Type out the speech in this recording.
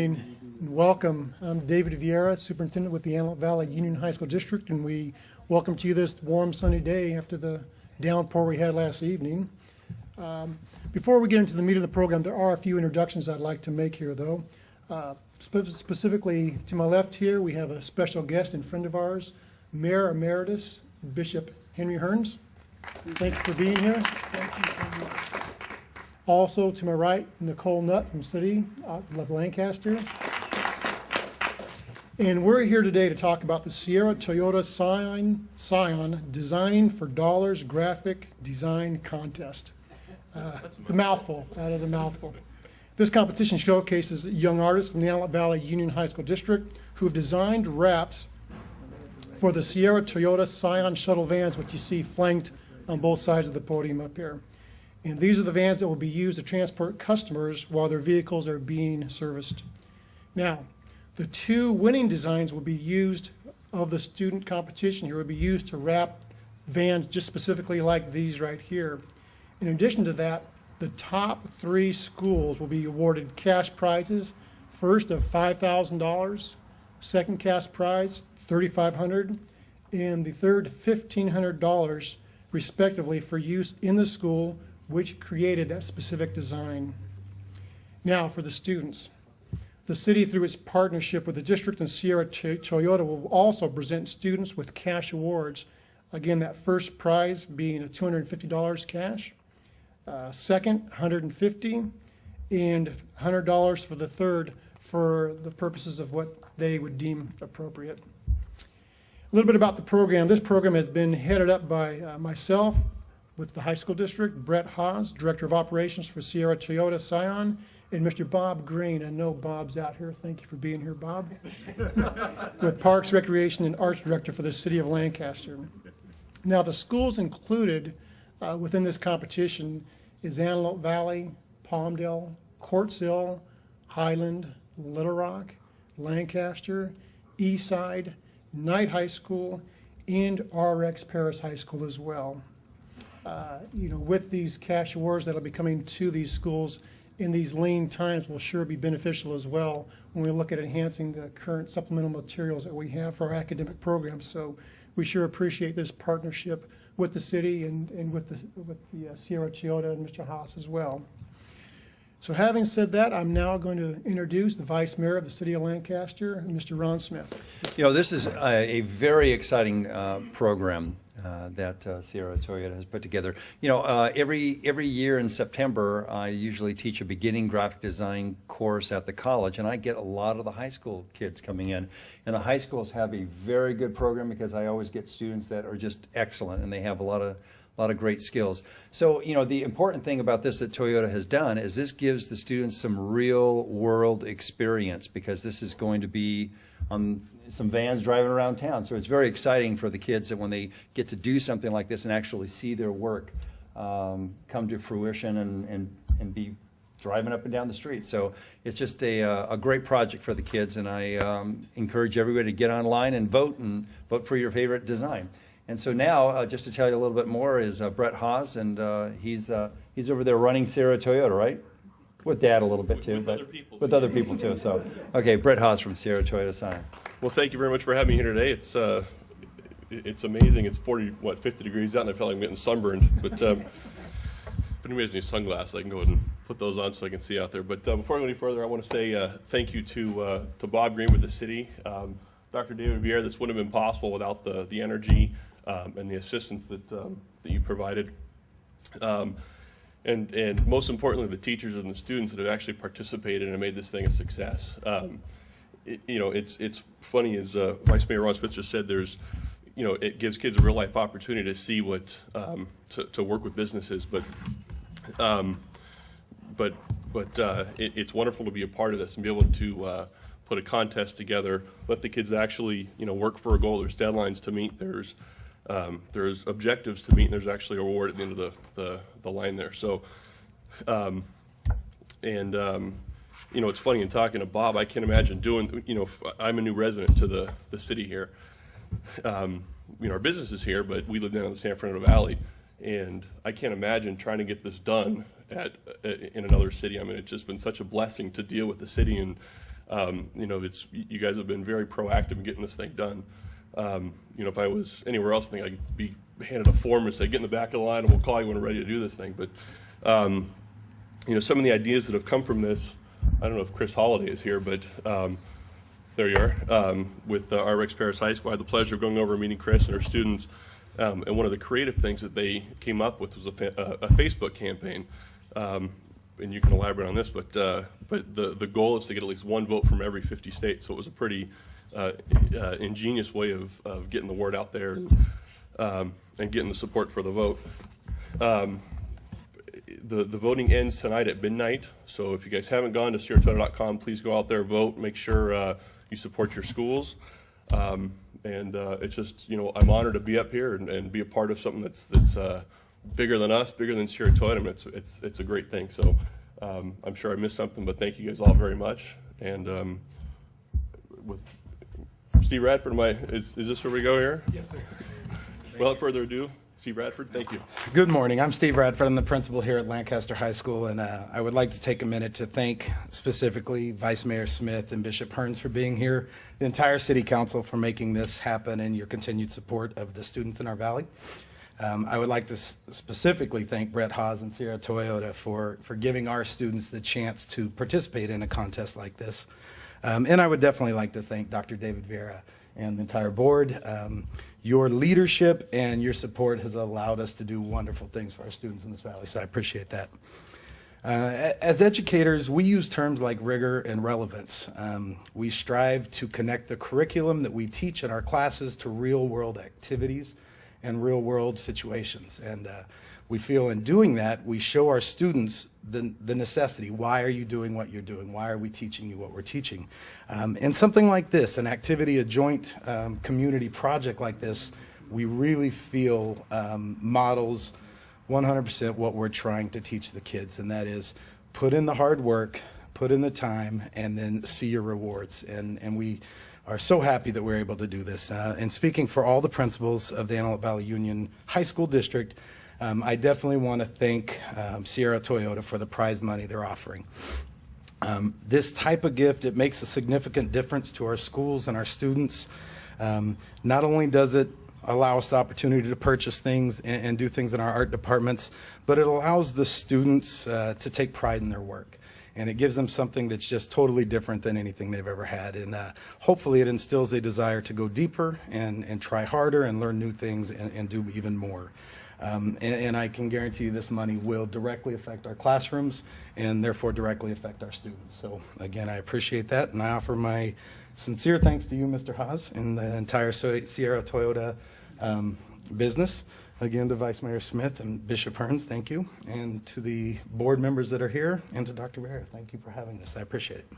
evening and welcome. I'm David Vieira, Superintendent with the Antelope Valley Union High School District, and we welcome to you this warm, sunny day after the downpour we had last evening. Before we get into the meat of the program, there are a few introductions I'd like to make here, though. Specifically, to my left here, we have a special guest and friend of ours, Mayor Emeritus Bishop Henry Hearns. Thank you for being here. Also, to my right, Nicole Nutt from City of Lancaster. And we're here today to talk about the Sierra Toyota Scion Designing for Dollars Graphic Design Contest. It's a mouthful. That is a mouthful. This competition showcases young artists from the Antelope Valley Union High School District who have designed wraps for the Sierra Toyota Scion shuttle vans, which you see flanked on both sides of the podium up here. And these are the vans that will be used to transport customers while their vehicles are being serviced. Now, the two winning designs will be used of the student competition here will be used to wrap vans just specifically like these right here. In addition to that, the top three schools will be awarded cash prizes, first of $5,000, second cash prize, $3,500, and the third $1,500 respectively for use in the school which created that specific design. Now for the students. The city, through its partnership with the district and Sierra Toyota, will also present students with cash awards. Again, that first prize being a $250 cash, second $150, and $100 for the third for the purposes of what they would deem appropriate. A little bit about the program. This program has been headed up by myself with the high school district, Brett Haas, Director of Operations for Sierra Toyota Scion, and Mr. Bob Green. I know Bob's out here. Thank you for being here, Bob. With Parks, Recreation, and Arts Director for the City of Lancaster. Now, the schools included within this competition is Antelope Valley, Palmdale, Courtsville, Highland, Little Rock, Lancaster, Eastside, Knight High School, and RX Paris High School as well. With these cash awards that'll be coming to these schools in these lean times will sure be beneficial as well when we look at enhancing the current supplemental materials that we have for our academic programs. So we sure appreciate this partnership with the city and with the Sierra Toyota and Mr. Haas as well. So having said that, I'm now going to introduce the Vice Mayor of the City of Lancaster, Mr. Ron Smith. This is a very exciting program that Sierra Toyota has put together. Every year in September, I usually teach a beginning graphic design course at the college, and I get a lot of the high school kids coming in. And the high schools have a very good program because I always get students that are just excellent, and they have a lot of great skills. So, the important thing about this that Toyota has done is this gives the students some real world experience because this is going to be on some vans driving around town. So it's very exciting for the kids that when they get to do something like this and actually see their work come to fruition and be driving up and down the street. So it's just a great project for the kids, and I encourage everybody to get online and vote for your favorite design. And so now, just to tell you a little bit more, is Brett Haas, and he's over there running Sierra Toyota, right? With Dad a little bit too, with other people too. So, okay, Brett Haas from Sierra Toyota Scion. Well, thank you very much for having me here today. It's amazing. It's 50 degrees out, and I feel like I'm getting sunburned. But if anybody has any sunglasses, I can go ahead and put those on so I can see out there. But before I go any further, I want to say thank you to Bob Green with the city, Dr. David Vieira. This wouldn't have been possible without the energy and the assistance that you provided. And most importantly, the teachers and the students that have actually participated and made this thing a success. It's funny, as Vice Mayor Ron Smith just said, it gives kids a real life opportunity to see what to work with businesses, but it's wonderful to be a part of this and be able to put a contest together, let the kids actually work for a goal. There's deadlines to meet. There's objectives to meet, and there's actually a reward at the end of the line there. So, it's funny in talking to Bob, I can't imagine doing, I'm a new resident to the city here. Our business is here, but we live down in the San Fernando Valley, and I can't imagine trying to get this done in another city. I mean, it's just been such a blessing to deal with the city and You know, you guys have been very proactive in getting this thing done. You know, if I was anywhere else, I think I'd be handed a form and say, get in the back of the line and we'll call you when we're ready to do this thing. But, you know, some of the ideas that have come from this, I don't know if Chris Holliday is here, but there you are, with RX Paris High School. I had the pleasure of going over and meeting Chris and her students. And one of the creative things that they came up with was a Facebook campaign. And you can elaborate on this, but the goal is to get at least one vote from every 50 states. So it was a pretty ingenious way of getting the word out there and getting the support for the vote. The voting ends tonight at midnight. So if you guys haven't gone to SierraToyota.com, please go out there, vote, make sure you support your schools. And it's just, you know, I'm honored to be up here and be a part of something that's bigger than us, bigger than Sierra Toyota. I mean, it's a great thing. So I'm sure I missed something, but thank you guys all very much. And with Steve Radford, is this where we go here? Yes, sir. Without further ado, Steve Radford, thank you. Good morning. I'm Steve Radford. I'm the principal here at Lancaster High School, and I would like to take a minute to thank specifically Vice Mayor Smith and Bishop Hearns for being here, the entire City Council for making this happen, and your continued support of the students in our valley. I would like to specifically thank Brett Haas and Sierra Toyota for giving our students the chance to participate in a contest like this. And I would definitely like to thank Dr. David Vieira and the entire board. Your leadership and your support has allowed us to do wonderful things for our students in this valley, so I appreciate that. As educators, we use terms like rigor and relevance. We strive to connect the curriculum that we teach in our classes to real-world activities and real-world situations. And we feel in doing that, we show our students the necessity. Why are you doing what you're doing? Why are we teaching you what we're teaching? And something like this, an activity, a joint community project like this, we really feel models 100% what we're trying to teach the kids, and that is put in the hard work, put in the time, and then see your rewards. And we are so happy that we're able to do this. And speaking for all the principals of the Antelope Valley Union High School District, I definitely want to thank Sierra Toyota for the prize money they're offering. This type of gift, it makes a significant difference to our schools and our students. Not only does it allow us the opportunity to purchase things and do things in our art departments, but it allows the students to take pride in their work. And it gives them something that's just totally different than anything they've ever had. And hopefully it instills a desire to go deeper and try harder and learn new things and do even more. And I can guarantee you this money will directly affect our classrooms and therefore directly affect our students. So again, I appreciate that, and I offer my sincere thanks to you, Mr. Haas, and the entire Sierra Toyota business. Again, to Vice Mayor Smith and Bishop Hearns, thank you. And to the board members that are here, and to Dr. Vieira, thank you for having this. I appreciate it.